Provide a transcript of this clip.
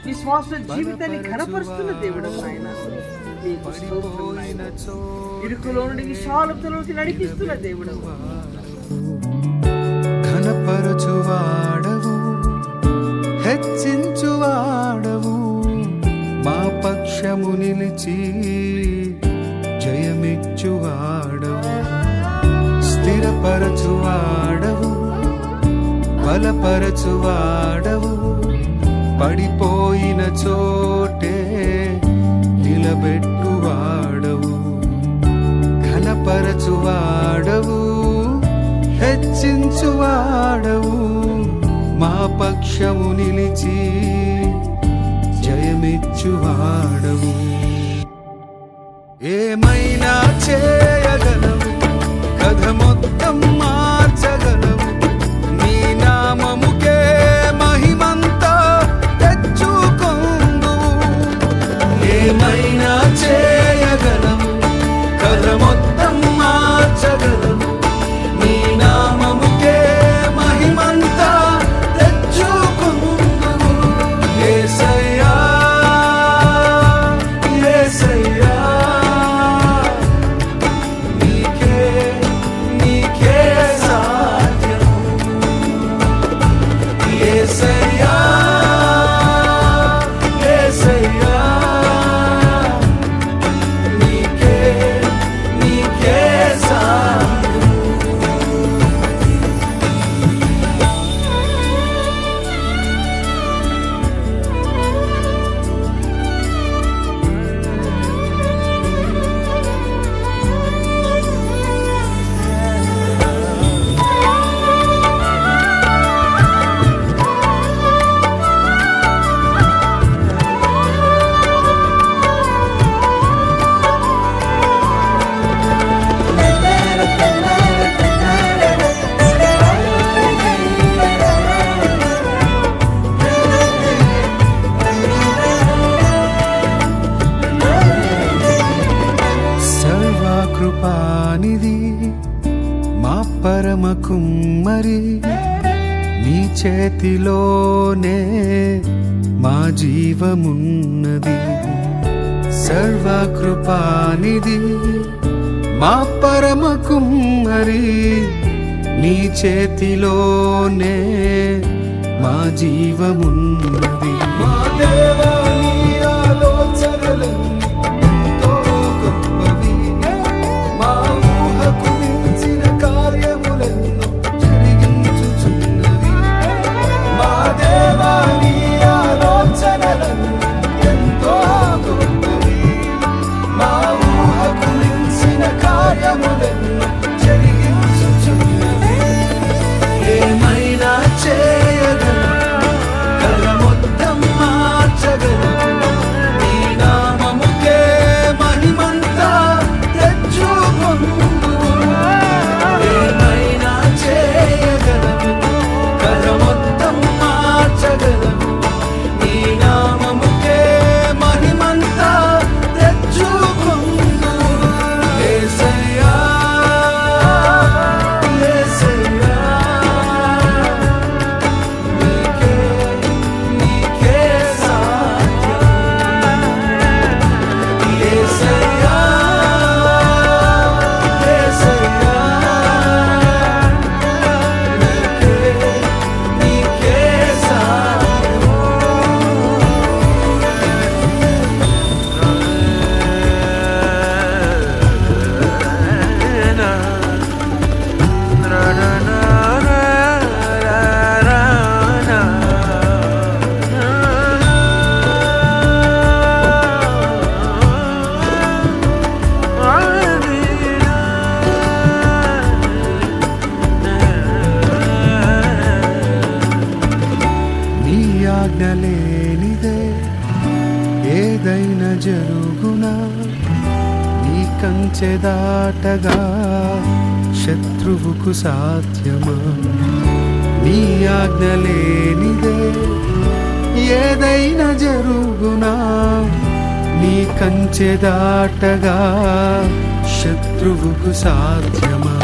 నీ శ్వాస జీవితాన్ని ఘనపరుస్తున్న దేవుడు నాయన. నీకు స్తోత్రం నాయన. ఇరుకులో నుండి విశాలతలోకి నడిపిస్తున్న దేవుడు. ఘనపరచువాడవు, హెచ్చించువాడవు, మా పక్షము నిలిచి జయమిచ్చువాడవు. స్థిరపరచువాడవు, బలపరచువాడవు, పడిపోయిన చోటే నిలబెట్టువాడవు. ఘనపరచువాడవు, హెచ్చించువాడవు, మా పక్షము నిలిచి జయమిచ్చువాడవు. ఏమైనా చేయగలవు, కథ మొత్తం మార్చగలవు. నీ నామముకే మహిమంతా తెచ్చుకొందువు. ఏమైనా చేయగలవు, కథ మొత్తం మార్చగలవు. నీ నామముకే మహిమంతా తెచ్చుకొందువు. యేసయ్యా, యేసయ్యా, నీకే సాధ్యము. యేసయ్యా, యేసయ్యా, నీకే సాధ్యము. కృపానిధి మా పరమ కుమ్మరి, నీ చేతిలోనే మా జీవమున్నది. సర్వకృపానిధి మా పరమ కుమ్మరి, నీ చేతిలోనే మా జీవమున్నది. మా దేవా, నీ ఆలోచనలన్నీ ఏమైనా చేయగలవు, కథ మొత్తం మార్చగలవు. నీ నామముకే మహిమంతా తెచ్చుకొందువు. ఏమైనా చేయగలవు, కథ మొత్తం మార్చగలవు. నీ నామముకే మహిమంతా తెచ్చుకొందువు. యేసయ్యా, ఆజ్ఞలేనిదే ఏదైనా జరుగునా. నీ కంచె దాటగా శత్రువుకు సాధ్యమా. నీ ఆజ్ఞలేనిదే ఏదైనా జరుగునా. నీ కంచె దాటగా శత్రువుకు సాధ్యమా.